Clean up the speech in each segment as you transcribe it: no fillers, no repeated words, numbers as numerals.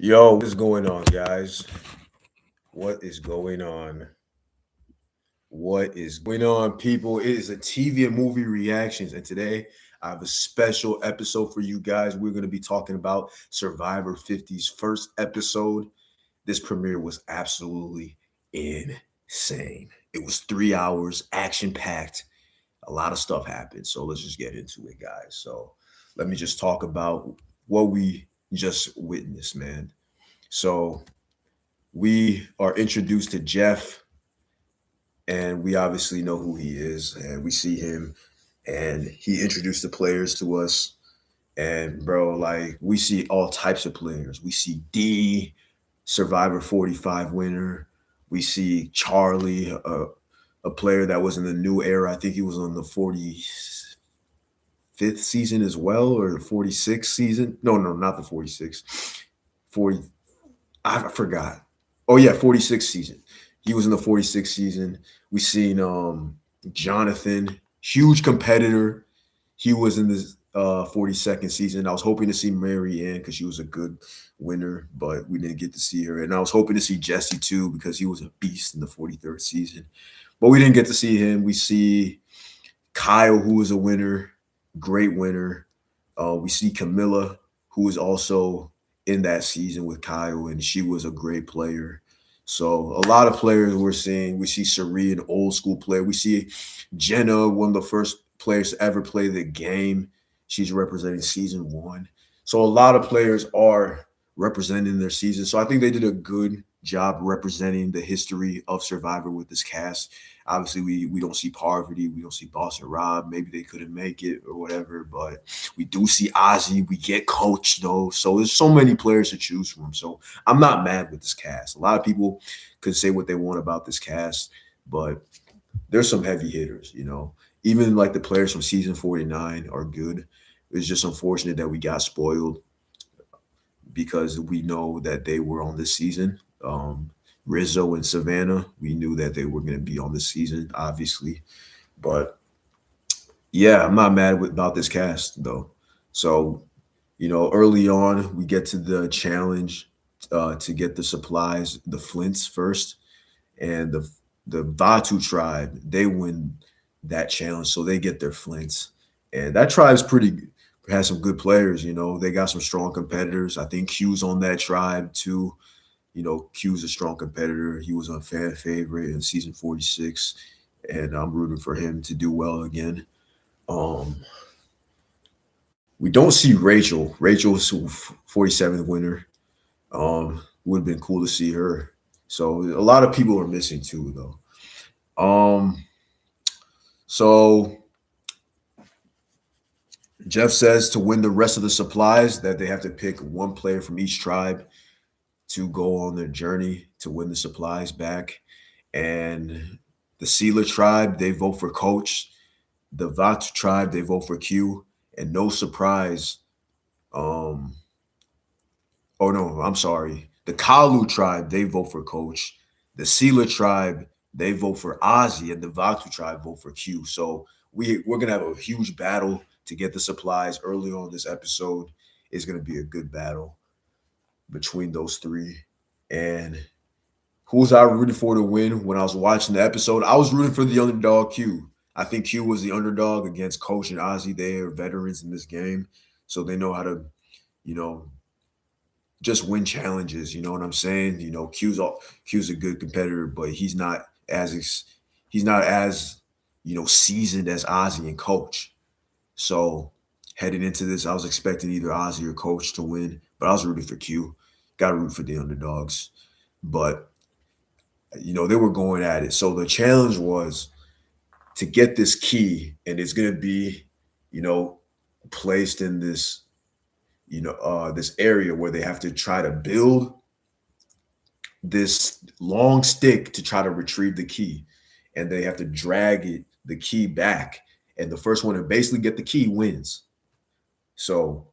Yo, what is going on, guys? What is going on? What is going on, people? It is a TV and movie reactions, and today I have a special episode for you guys. We're going to be talking about Survivor 50's first episode. This premiere was absolutely insane. It was 3 hours, action packed. A lot of stuff happened. So let's just get into it, guys. So let me just talk about what we just witnessed, man. So we are introduced to Jeff, and we obviously know who he is, and we see him, and he introduced the players to us. And bro, like we see all types of players. We see D, Survivor 45 winner. We see Charlie, a player that was in the new era. I think he was on the 45th season as well, or the 46th season. No, not the 46th. 40, I forgot. Oh yeah, 46th season. He was in the 46th season. We seen Jonathan, huge competitor. He was in the 42nd season. I was hoping to see Mary Ann because she was a good winner, but we didn't get to see her. And I was hoping to see Jesse too because he was a beast in the 43rd season. But we didn't get to see him. We see Kyle, who was a winner, great winner. We see Camilla, who was also in that season with Kyle, and she was a great player. So a lot of players we're seeing. We see Sari, an old school player. We see Jenna, one of the first players to ever play the game. She's representing season one. So a lot of players are representing their season. So I think they did a good job representing the history of Survivor with this cast. Obviously, we don't see Parvati, we don't see Boston Rob. Maybe they couldn't make it or whatever, but we do see Ozzy. We get Coach though, so there's so many players to choose from. So I'm not mad with this cast. A lot of people could say what they want about this cast, but there's some heavy hitters. Even like the players from season 49 are good. It's just unfortunate that we got spoiled because we know that they were on this season. Rizzo and Savannah, we knew that they were going to be on this season, obviously. But yeah, I'm not mad about this cast though. So, early on, we get to the challenge to get the supplies, the flints first, and the Vatu tribe, they win that challenge, so they get their flints. And that tribe's pretty has some good players. They got some strong competitors. I think Q's on that tribe too. Q's a strong competitor. He was a fan favorite in season 46, and I'm rooting for him to do well again. Um, we don't see Rachel. Rachel's 47th winner. Would have been cool to see her. So a lot of people are missing too, though. So Jeff says to win the rest of the supplies that they have to pick one player from each tribe to go on their journey to win the supplies back. And the Sela tribe, they vote for Coach. The Vatu tribe, they vote for Q. And no surprise, um, oh no, I'm sorry. The Kalu tribe, they vote for Coach. The Sela tribe, they vote for Ozzy, and the Vatu tribe vote for Q. So we're gonna have a huge battle to get the supplies early on this episode. It's gonna be a good battle between those three. And who was I rooting for to win when I was watching the episode? I was rooting for the underdog Q. I think Q was the underdog against Coach and Ozzy. They are veterans in this game, so they know how to, you know, just win challenges. You know what I'm saying? Q's a good competitor, but he's not as seasoned as Ozzy and Coach. So heading into this, I was expecting either Ozzy or Coach to win, but I was rooting for Q. Got to root for the underdogs, but they were going at it. So the challenge was to get this key, and it's going to be, you know, placed in this, this area where they have to try to build this long stick to try to retrieve the key, and they have to drag the key back, and the first one to basically get the key wins. So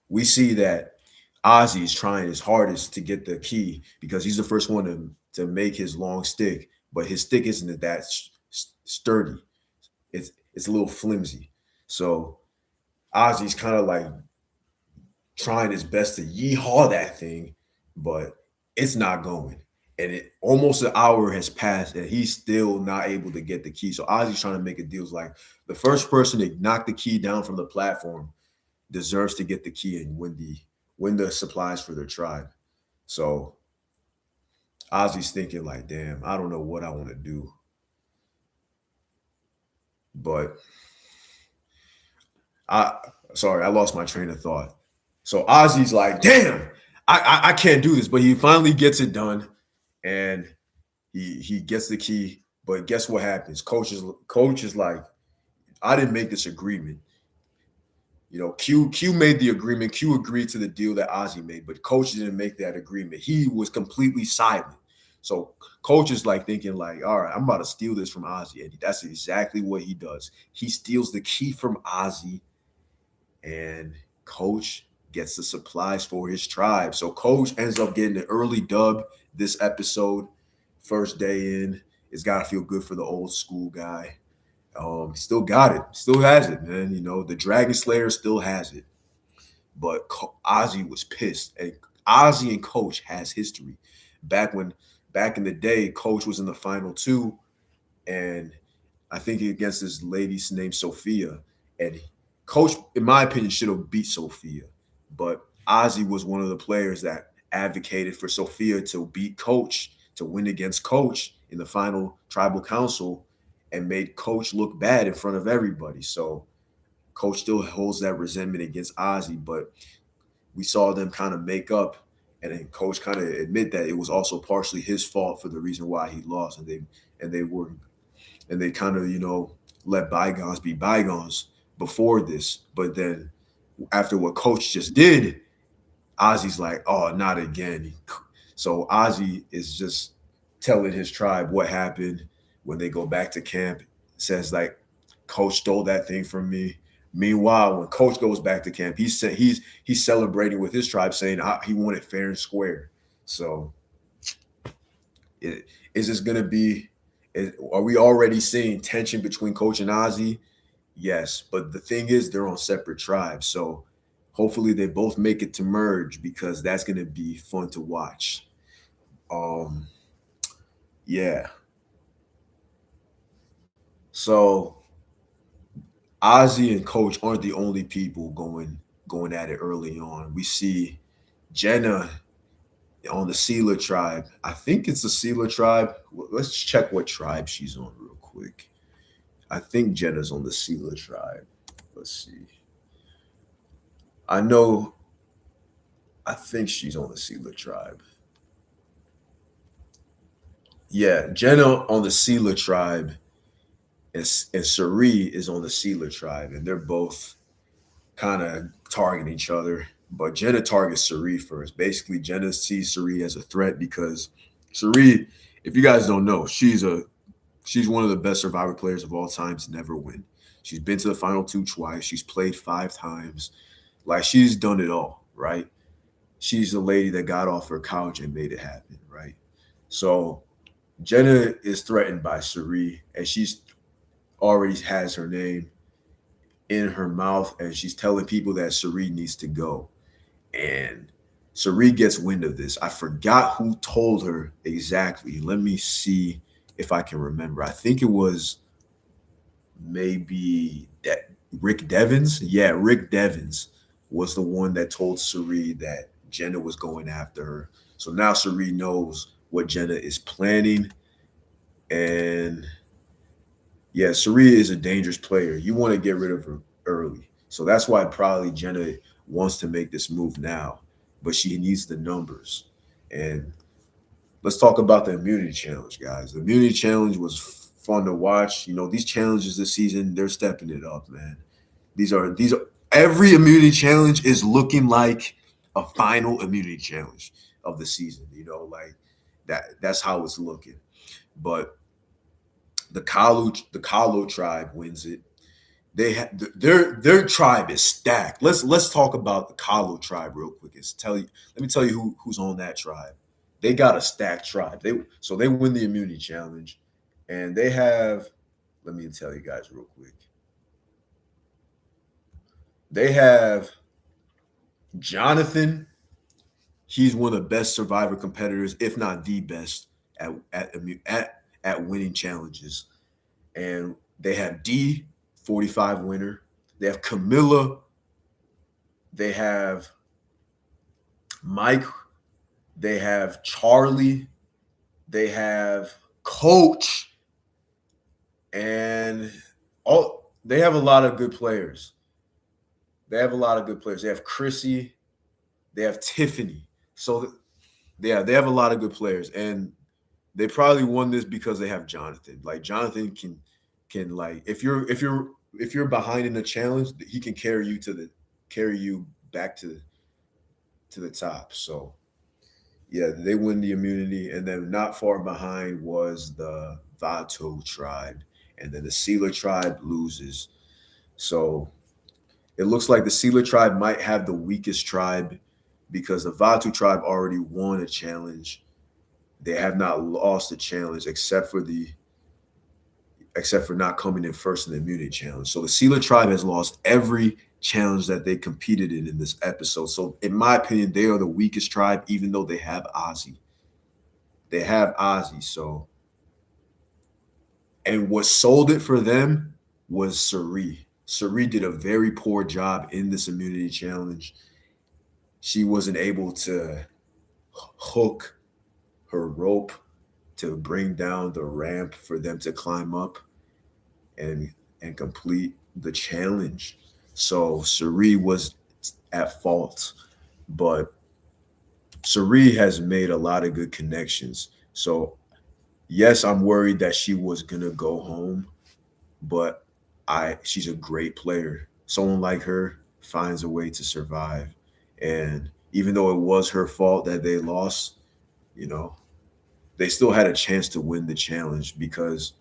we see that Ozzy is trying his hardest to get the key because he's the first one to make his long stick, but his stick isn't that sturdy. It's a little flimsy. So Ozzy's kind of like trying his best to yeehaw that thing, but it's not going. And it almost an hour has passed, and he's still not able to get the key. So Ozzy's trying to make a deal. It's like the first person to knock the key down from the platform deserves to get the key and win the supplies for their tribe. So Ozzy's thinking like, damn, I don't know what I want to do. But I sorry, I lost my train of thought. So Ozzy's like, damn, I can't do this. But he finally gets it done and he gets the key. But guess what happens? Coach is like, I didn't make this agreement. Q made the agreement. Q agreed to the deal that Ozzy made, but Coach didn't make that agreement. He was completely silent. So Coach is like thinking like, all right, I'm about to steal this from Ozzy, and that's exactly what he does. He steals the key from Ozzy, and Coach gets the supplies for his tribe. So Coach ends up getting an early dub this episode. First day in, it's got to feel good for the old school guy. Still got it, still has it, man. The Dragon Slayer still has it, but Ozzy was pissed, and Ozzy and Coach has history. Back when, back in the day, Coach was in the final two, and I think against this lady named Sophia, and Coach, in my opinion, should have beat Sophia, but Ozzy was one of the players that advocated for Sophia to beat Coach, to win against Coach in the final tribal council, and made Coach look bad in front of everybody. So Coach still holds that resentment against Ozzy, but we saw them kind of make up, and then Coach kind of admit that it was also partially his fault for the reason why he lost, and they kind of let bygones be bygones before this, but then after what Coach just did, Ozzy's like, oh, not again. So Ozzy is just telling his tribe what happened when they go back to camp. Says like, Coach stole that thing from me. Meanwhile, when Coach goes back to camp, he's celebrating with his tribe, saying he won it fair and square. So, is this gonna be? Are we already seeing tension between Coach and Ozzy? Yes, but the thing is, they're on separate tribes. So, hopefully, they both make it to merge because that's gonna be fun to watch. Um, yeah. So Ozzy and Coach aren't the only people going at it early on. We see Jenna on the Sealer tribe. I think it's the Sealer tribe. Let's check what tribe she's on real quick. I think Jenna's on the Sealer tribe. Let's see. I know. I think she's on the Sealer tribe. Yeah, Jenna on the Sealer tribe, and Sari is on the Sealer tribe, and they're both kind of targeting each other. But Jenna targets Sari first. Basically, Jenna sees Sari as a threat because Sari, if you guys don't know, she's one of the best Survivor players of all time to never win. She's been to the final two twice. She's played 5 times. Like she's done it all, right? She's the lady that got off her couch and made it happen, right? So Jenna is threatened by Sari, and she's already has her name in her mouth, and she's telling people that Sari needs to go. And Sari gets wind of this. I forgot who told her exactly. Let me see if I can remember. I think it was maybe that Rick Devens. Yeah, Rick Devens was the one that told Sari that Jenna was going after her. So now Sari knows what Jenna is planning. And yeah, Sari is a dangerous player. You want to get rid of her early. So that's why probably Jenna wants to make this move now, but she needs the numbers. And let's talk about the immunity challenge, guys. The immunity challenge was fun to watch. These challenges this season, they're stepping it up, man. These are every immunity challenge is looking like a final immunity challenge of the season. Like that's how it's looking. But the Kalu tribe wins it. Their tribe is stacked. Let's talk about the Kalu tribe real quick. Let me tell you who's on that tribe. They got a stacked tribe. They win the immunity challenge, and they have. Let me tell you guys real quick. They have Jonathan, he's one of the best Survivor competitors, if not the best at winning challenges. And they have D, 45 winner. They have Camilla. They have Mike. They have Charlie. They have Coach, and all they have a lot of good players. They have a lot of good players. They have Chrissy. They have Tiffany. So yeah, they have a lot of good players, and they probably won this because they have Jonathan. Like Jonathan can like if you're behind in the challenge, he can carry you back to the top. So yeah, they win the immunity, and then not far behind was the Vato tribe, and then the Sealer tribe loses. So it looks like the Sealer tribe might have the weakest tribe because the Vatu tribe already won a challenge. They have not lost a challenge except for not coming in first in the immunity challenge. So the Sealer tribe has lost every challenge that they competed in this episode. So in my opinion, they are the weakest tribe, even though they have Ozzy. They have Ozzy. So, and what sold it for them was Sari. Sari did a very poor job in this immunity challenge. She wasn't able to hook her rope to bring down the ramp for them to climb up and complete the challenge. So Sari was at fault, but Sari has made a lot of good connections. So yes, I'm worried that she was gonna go home, but I she's a great player. Someone like her finds a way to survive. And even though it was her fault that they lost, you know, they still had a chance to win the challenge because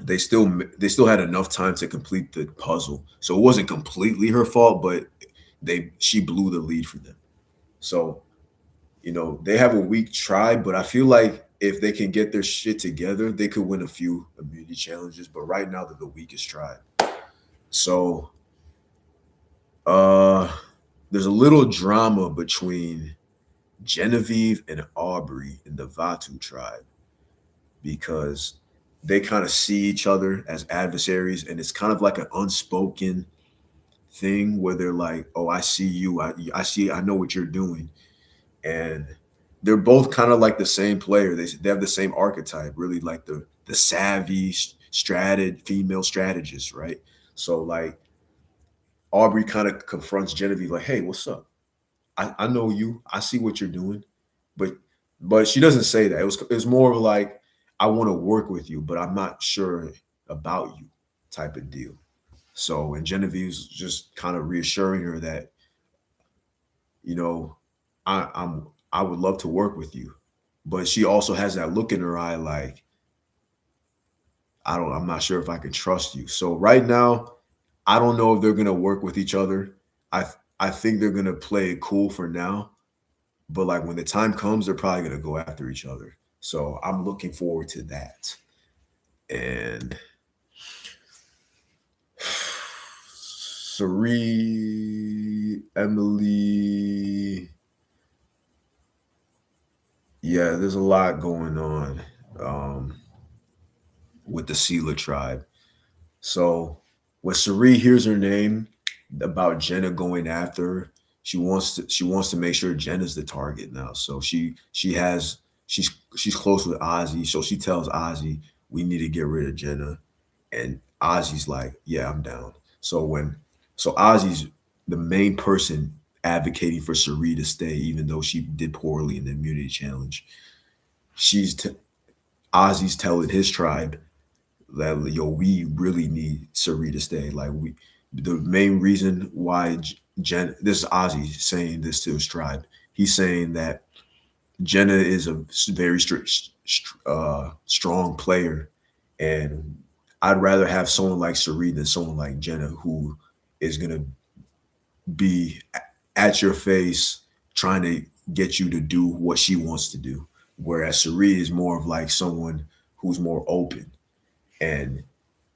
they still had enough time to complete the puzzle. So it wasn't completely her fault, but she blew the lead for them. So, they have a weak tribe, but I feel like if they can get their shit together, they could win a few immunity challenges. But right now they're the weakest tribe. So uh there's a little drama between Genevieve and Aubrey in the Vatu tribe because they kind of see each other as adversaries, and it's kind of like an unspoken thing where they're like, "Oh, I see you. I know what you're doing," and they're both kind of like the same player. They have the same archetype, really like the savvy, female strategist, right? So like Aubrey kind of confronts Genevieve like, "Hey, what's up? I know you. I see what you're doing," but she doesn't say that. It was more of like, "I want to work with you, but I'm not sure about you," type of deal. So and Genevieve's just kind of reassuring her that you know I would love to work with you, but she also has that look in her eye like I'm not sure if I can trust you. So right now, I don't know if they're gonna work with each other. I I think they're gonna play it cool for now, but like when the time comes, they're probably gonna go after each other. So I'm looking forward to that. And Sari, Emily, yeah, there's a lot going on um, with the Sela tribe. So when Sari hears her name about Jenna going after her, she wants to make sure Jenna's the target now. So she's close with Ozzy. So she tells Ozzy, we need to get rid of Jenna. And Ozzy's like, yeah, I'm down. So Ozzy's the main person advocating for Sari to stay, even though she did poorly in the immunity challenge. She's t- Ozzy's telling his tribe that we really need Sari to stay. Like the main reason why this is Ozzy saying this to his tribe. He's saying that Jenna is a very strong player, and I'd rather have someone like Sari than someone like Jenna who is gonna be at your face trying to get you to do what she wants to do. Whereas Sari is more of like someone who's more open. And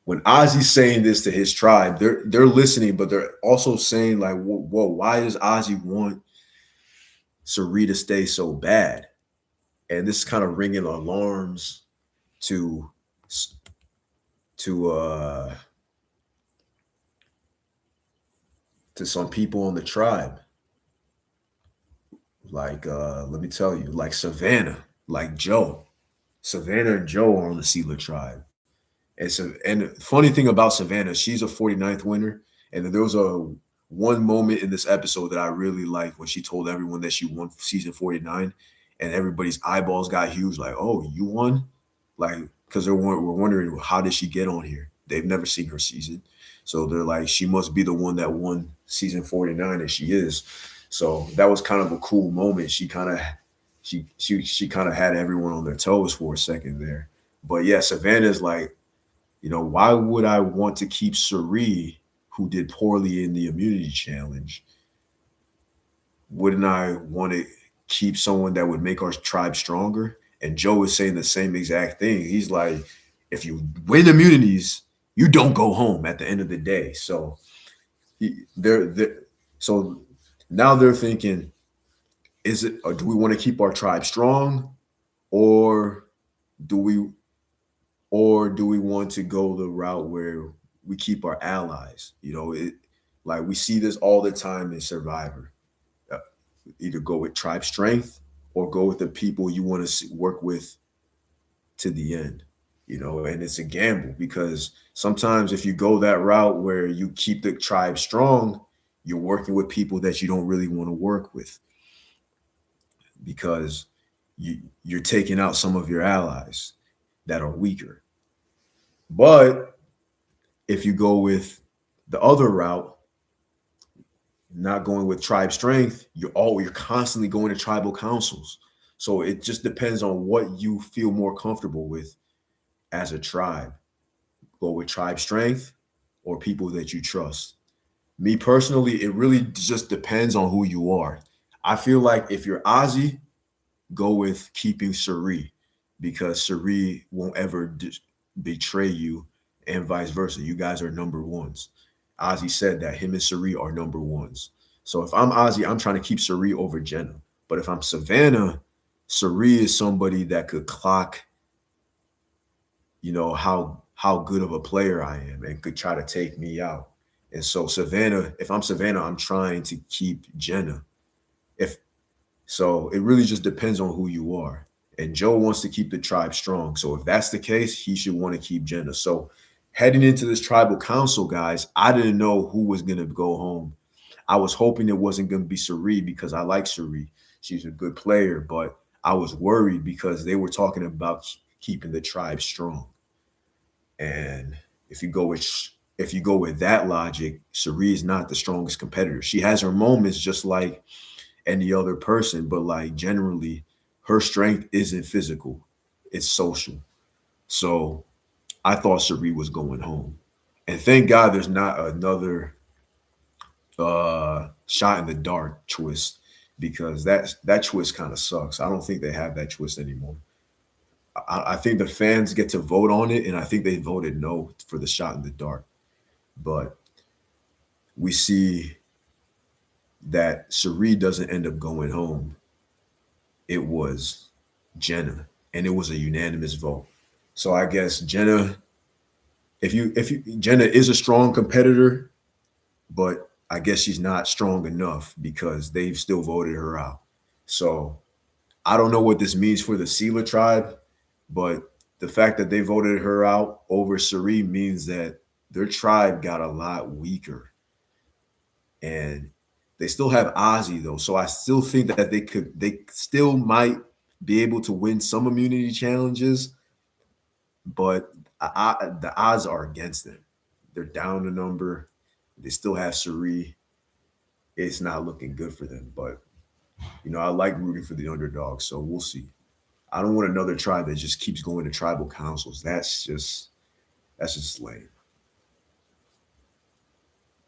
when Ozzy's saying this to his tribe, they're listening, but they're also saying like, whoa, why does Ozzy want Cirie to stay so bad? And this is kind of ringing alarms to to uh to some people on the tribe. Like let me tell you, like Savannah, like Joe. Savannah and Joe are on the Sela tribe. And the funny thing about Savannah, she's a 49th winner. And there was a one moment in this episode that I really liked when she told everyone that she won season 49, and everybody's eyeballs got huge, like, oh, you won? Like, because we're wondering, how did she get on here? They've never seen her season. So they're like, she must be the one that won season 49, and she is. So that was kind of a cool moment. She kind of had everyone on their toes for a second there. But yeah, Savannah's like, why would I want to keep Cirie, who did poorly in the immunity challenge? Wouldn't I want to keep someone that would make our tribe stronger? And Joe is saying the same exact thing. He's like, if you win immunities, you don't go home at the end of the day. So so now they're thinking, is it, or do we want to keep our tribe strong, or do we do we want to go the route where we keep our allies? Like we see this all the time in Survivor. Uh, Either go with tribe strength or go with the people you want to work with to the end. And it's a gamble because sometimes if you go that route where you keep the tribe strong, you're working with people that you don't really want to work with because you're taking out some of your allies that are weaker. But if you go with the other route, not going with tribe strength, you're constantly going to tribal councils. So it just depends on what you feel more comfortable with as a tribe. Go with tribe strength or people that you trust. Me personally, it really just depends on who you are. I feel like if you're Ozzy, go with keeping Cirie because Cirie won't ever betray you, and vice versa. You guys are number ones. Ozzy said that him and Cirie are number ones. So if I'm Ozzy, I'm trying to keep Cirie over Jenna. But if I'm Savannah, Cirie is somebody that could clock, how good of a player I am and could try to take me out. And so Savannah, if I'm Savannah, I'm trying to keep Jenna. If So it really just depends on who you are. And Joe wants to keep the tribe strong. So if that's the case, he should want to keep Jenna. So heading into this tribal council, guys, I didn't know who was going to go home. I was hoping it wasn't going to be Cirie because I like Cirie. She's a good player, but I was worried because they were talking about keeping the tribe strong. And if you go with that logic, Cirie is not the strongest competitor. She has her moments just like any other person, but like generally her strength isn't physical, it's social. So I thought Cirie was going home. And thank God there's not another shot in the dark twist because that twist kind of sucks. I don't think they have that twist anymore. I think the fans get to vote on it, and I think they voted no for the shot in the dark. But we see that Cirie doesn't end up going home. It was Jenna, and it was a unanimous vote. So I guess Jenna, if you Jenna is a strong competitor, but I guess she's not strong enough because they've still voted her out. So I don't know what this means for the Sela tribe, but the fact that they voted her out over Cirie means that their tribe got a lot weaker. And they still have Ozzy though. So I still think that they still might be able to win some immunity challenges, but the odds are against them. They're down a number. They still have Cirie. It's not looking good for them, but I like rooting for the underdog, so we'll see. I don't want another tribe that just keeps going to tribal councils. That's just lame.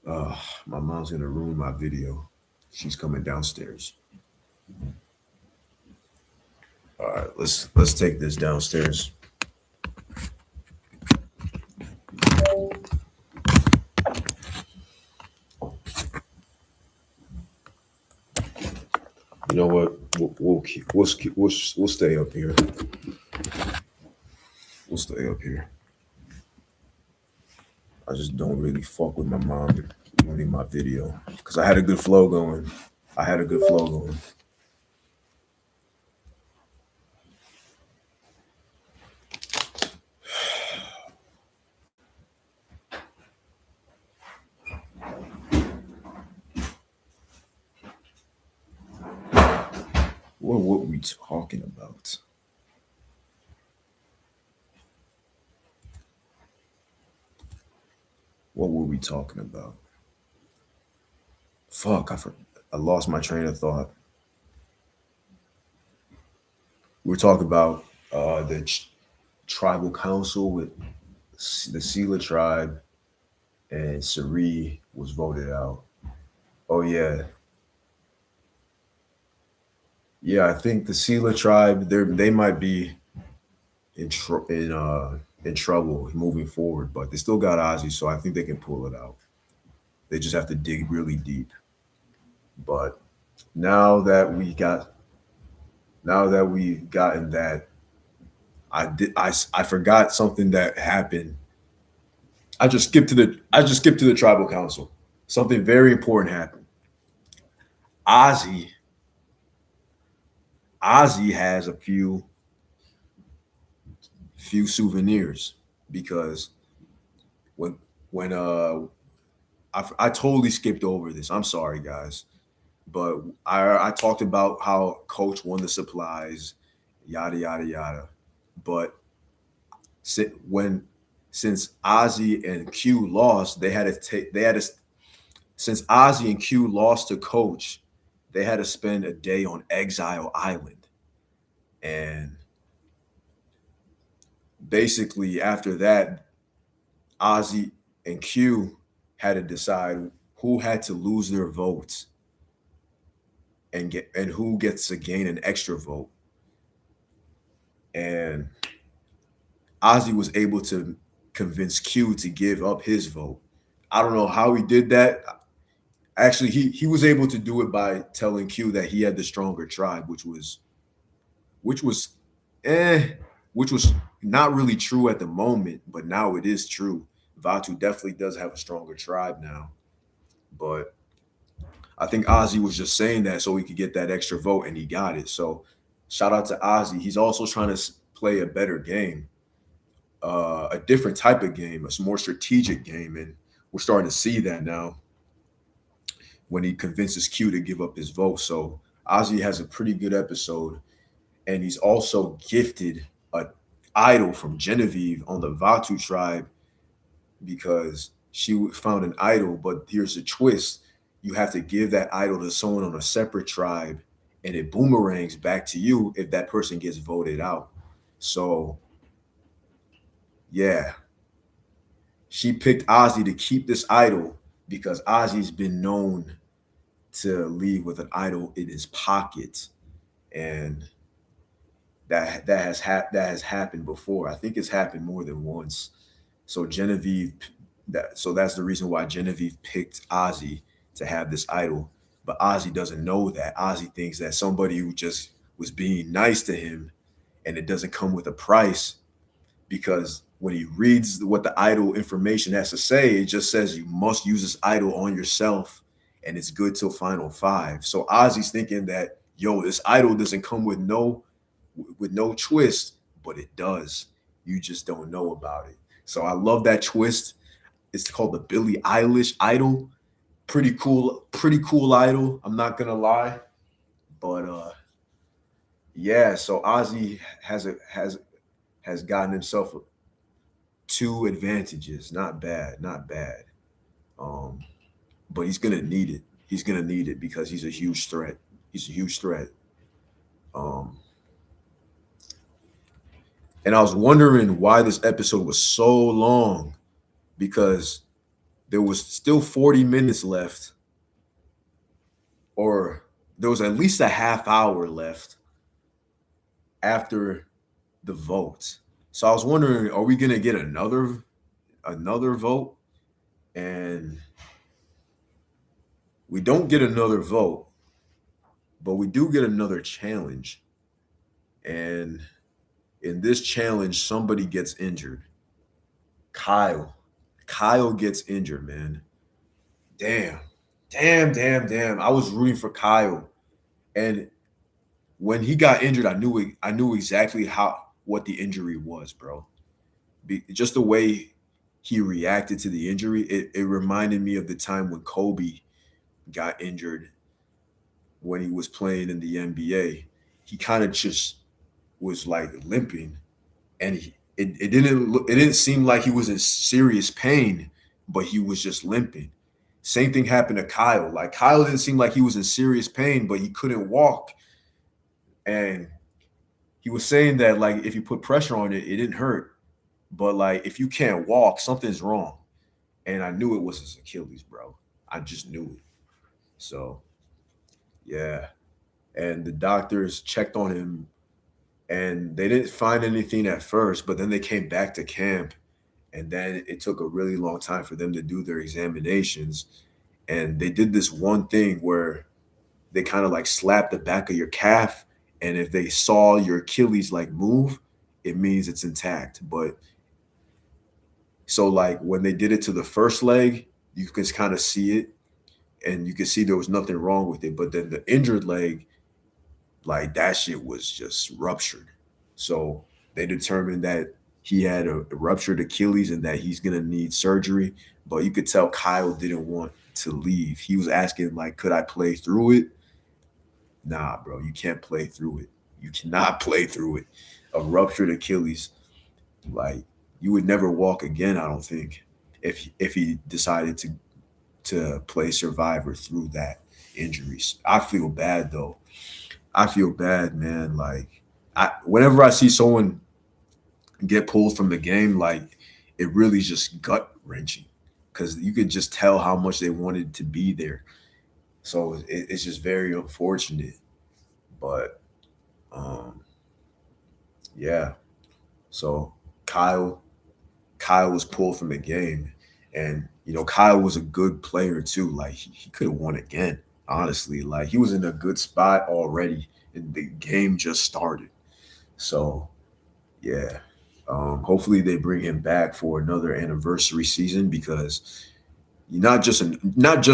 My mom's gonna ruin my video. She's coming downstairs. All right, let's take this downstairs. You know what? We'll stay up here. We'll stay up here. I just don't really fuck with my mom ruining my video because I had a good flow going. I had a good flow going. What were we talking about? What were we talking about? Fuck, I lost my train of thought. We were talking about the tribal council with the Sela tribe and Sari was voted out. Oh yeah, yeah. I think the Sela tribe they might be in trouble moving forward, but they still got Ozzy, so I think they can pull it out. They just have to dig really deep. But now that we got now that we've gotten that, I forgot something that happened. I just skipped to the tribal council. Something very important happened. Ozzy Ozzy has a few souvenirs because when when I totally skipped over this. I'm sorry, guys, but I talked about how Coach won the supplies, yada yada yada. But when since Ozzy and Q lost, they had to take they had to since Ozzy and Q lost to Coach, they had to spend a day on Exile Island, and basically after that, Ozzy and Q had to decide who had to lose their votes and who gets to gain an extra vote. And Ozzy was able to convince Q to give up his vote. I don't know how he did that. Actually, he was able to do it by telling Q that he had the stronger tribe, which was eh, which was not really true at the moment, but now it is true. Vatu definitely does have a stronger tribe now, but I think Ozzy was just saying that so he could get that extra vote, and he got it. So shout out to Ozzy. He's also trying to play a better game, a different type of game, a more strategic game, and we're starting to see that now when he convinces Q to give up his vote. So Ozzy has a pretty good episode, and he's also gifted a idol from Genevieve on the Vatu tribe because she found an idol. But here's the twist: you have to give that idol to someone on a separate tribe, and it boomerangs back to you if that person gets voted out. So yeah, she picked Ozzy to keep this idol because Ozzy's been known to leave with an idol in his pocket, and that has happened before. I think it's happened more than once. So Genevieve, that's the reason why Genevieve picked Ozzy to have this idol. But Ozzy doesn't know that. Ozzy thinks that somebody who just was being nice to him, and it doesn't come with a price, because when he reads what the idol information has to say, it just says you must use this idol on yourself, and it's good till final five. So Ozzy's thinking that, yo, this idol doesn't come with no twist, but it does. You just don't know about it. So I love that twist. It's called the Billie Eilish idol. Pretty cool idol. I'm not gonna lie, but yeah. So Ozzy has gotten himself two advantages. Not bad, not bad. Um, but he's gonna need it. He's gonna need it because he's a huge threat. He's a huge threat. Um, and I was wondering why this episode was so long because there was still 40 minutes left, or there was at least a half hour left after the vote. So I was wondering, are we gonna get another vote, and we don't get another vote, but we do get another challenge. And in this challenge, somebody gets injured. Kyle. Kyle gets injured, man. Damn. Damn. I was rooting for Kyle. And when he got injured, I knew exactly how what the injury was, bro. Just the way he reacted to the injury, it reminded me of the time when Kobe got injured when he was playing in the NBA. He kind of just was like limping, and it didn't seem like he was in serious pain, but he was just limping. Same thing happened to Kyle. Like Kyle didn't seem like he was in serious pain, but he couldn't walk. And he was saying that like if you put pressure on it, it didn't hurt. But like if you can't walk, something's wrong. And I knew it was his Achilles, bro. I just knew it. So yeah. And the doctors checked on him and they didn't find anything at first, but then they came back to camp and then it took a really long time for them to do their examinations. And they did this one thing where they kind of like slap the back of your calf, and if they saw your Achilles like move, it means it's intact. But so like when they did it to the first leg, you can kind of see it, and you can see there was nothing wrong with it. But then the injured leg, like that shit was just ruptured. So they determined that he had a ruptured Achilles and that he's gonna need surgery. But you could tell Kyle didn't want to leave. He was asking like, could I play through it? Nah, bro, you can't play through it. You cannot play through it. A ruptured Achilles, like you would never walk again. I don't think if he decided to play Survivor through that injuries. I feel bad though. I feel bad, man. Like I whenever I see someone get pulled from the game, like it really is just gut wrenching because you could just tell how much they wanted to be there. So it's just very unfortunate. But um, yeah. So Kyle Kyle was pulled from the game, and Kyle was a good player too. Like he could have won again. Honestly, like he was in a good spot already, and the game just started. So yeah, hopefully they bring him back for another anniversary season because not just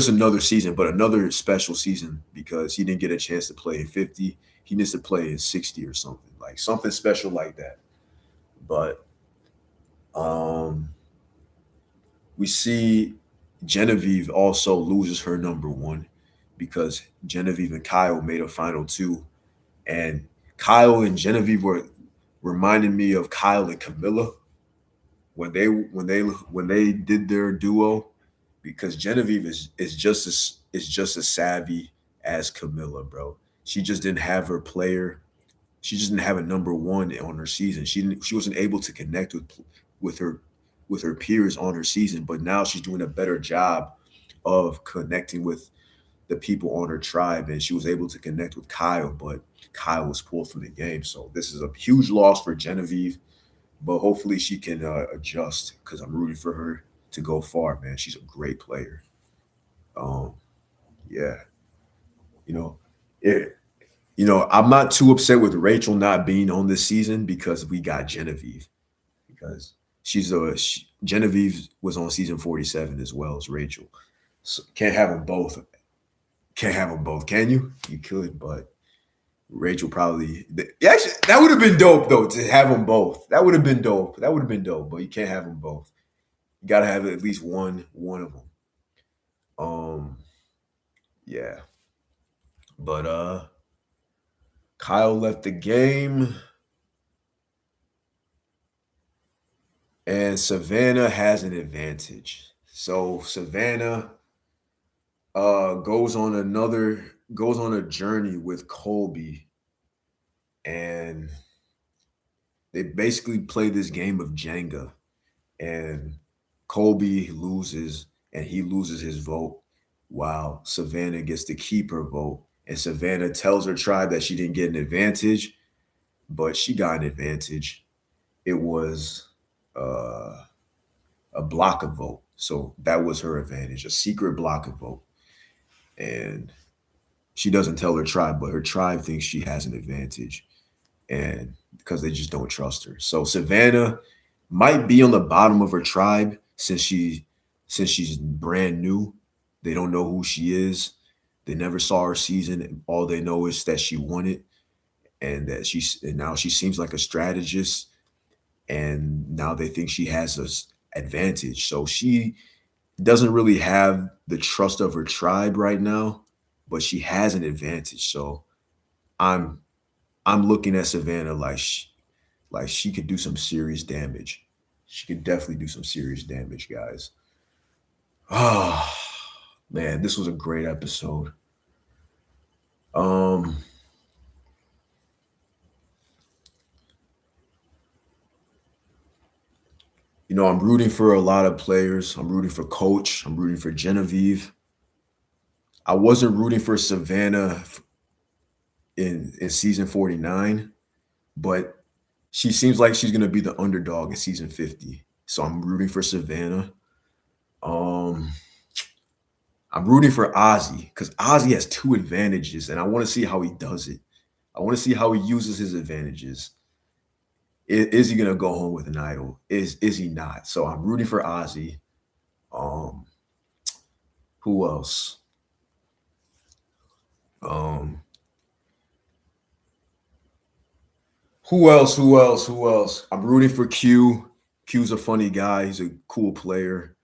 another season, but another special season because he didn't get a chance to play in 50. He needs to play in 60 or something like something special like that. But um, we see Genevieve also loses her number one because Genevieve and Kyle made a final two, and Kyle and Genevieve were reminding me of Kyle and Camilla when they did their duo because Genevieve is just as savvy as Camilla, bro. She just didn't have her player. She just didn't have a number one on her season. She wasn't able to connect with her with her peers on her season, but now she's doing a better job of connecting with the people on her tribe, and she was able to connect with Kyle, but Kyle was pulled from the game. So this is a huge loss for Genevieve, but hopefully she can adjust because I'm rooting for her to go far, man. She's a great player. Um, yeah, you know, it, I'm not too upset with Rachel not being on this season because we got Genevieve because Genevieve was on season 47 as well as Rachel. So can't have them both. Can't have them both, can you? You could, but Rachel probably. Yeah, actually, that would have been dope though to have them both. That would have been dope. That would have been dope. But you can't have them both. You got to have at least one of them. Um, yeah. But Kyle left the game, and Savannah has an advantage. So Savannah goes on a journey with Colby, and they basically play this game of Jenga, and Colby loses and he loses his vote while Savannah gets to keep her vote. And Savannah tells her tribe that she didn't get an advantage, but she got an advantage. It was uh, a blocker vote. So that was her advantage, a secret blocker vote. And she doesn't tell her tribe, but her tribe thinks she has an advantage, and because they just don't trust her. So Savannah might be on the bottom of her tribe since she's brand new. They don't know who she is. They never saw her season. All they know is that she won it, and and now she seems like a strategist, and now they think she has this advantage. So she doesn't really have the trust of her tribe right now, but she has an advantage. So I'm I'm looking at Savannah like she could do some serious damage. She could definitely do some serious damage, guys. Oh man, this was a great episode. Um, I'm rooting for a lot of players. I'm rooting for Coach. I'm rooting for Genevieve. I wasn't rooting for Savannah in season 49, but she seems like she's gonna be the underdog in season 50. So I'm rooting for Savannah. Um, I'm rooting for Ozzy because Ozzy has two advantages, and I want to see how he does it. I want to see how he uses his advantages. Is he gonna go home with an idol? Is he not? So I'm rooting for Ozzy. Um, who else? Um, who else? Who else? Who else? I'm rooting for Q. Q's a funny guy. He's a cool player.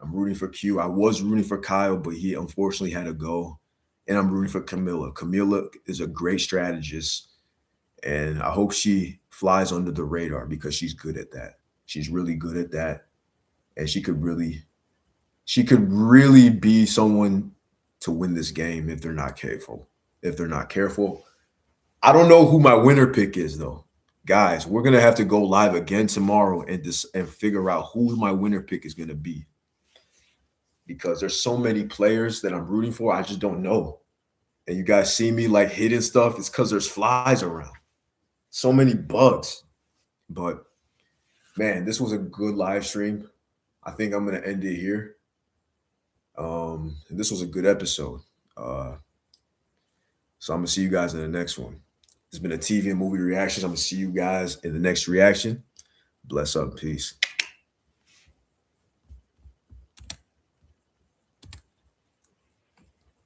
I'm rooting for Q. I was rooting for Kyle, but he unfortunately had to go. And I'm rooting for Camilla. Camilla is a great strategist, and I hope she flies under the radar because she's good at that. She's really good at that, and she could really be someone to win this game if they're not careful. If they're not careful, I don't know who my winner pick is though. Guys, we're gonna have to go live again tomorrow and figure out who my winner pick is gonna be because there's so many players that I'm rooting for. I just don't know. And you guys see me like hitting stuff. It's because there's flies around. So many bugs. But man, this was a good live stream. I think I'm gonna end it here. This was a good episode. Uh, so I'm gonna see you guys in the next one. It's been a TV and movie reactions. I'm gonna see you guys in the next reaction. Bless up, peace.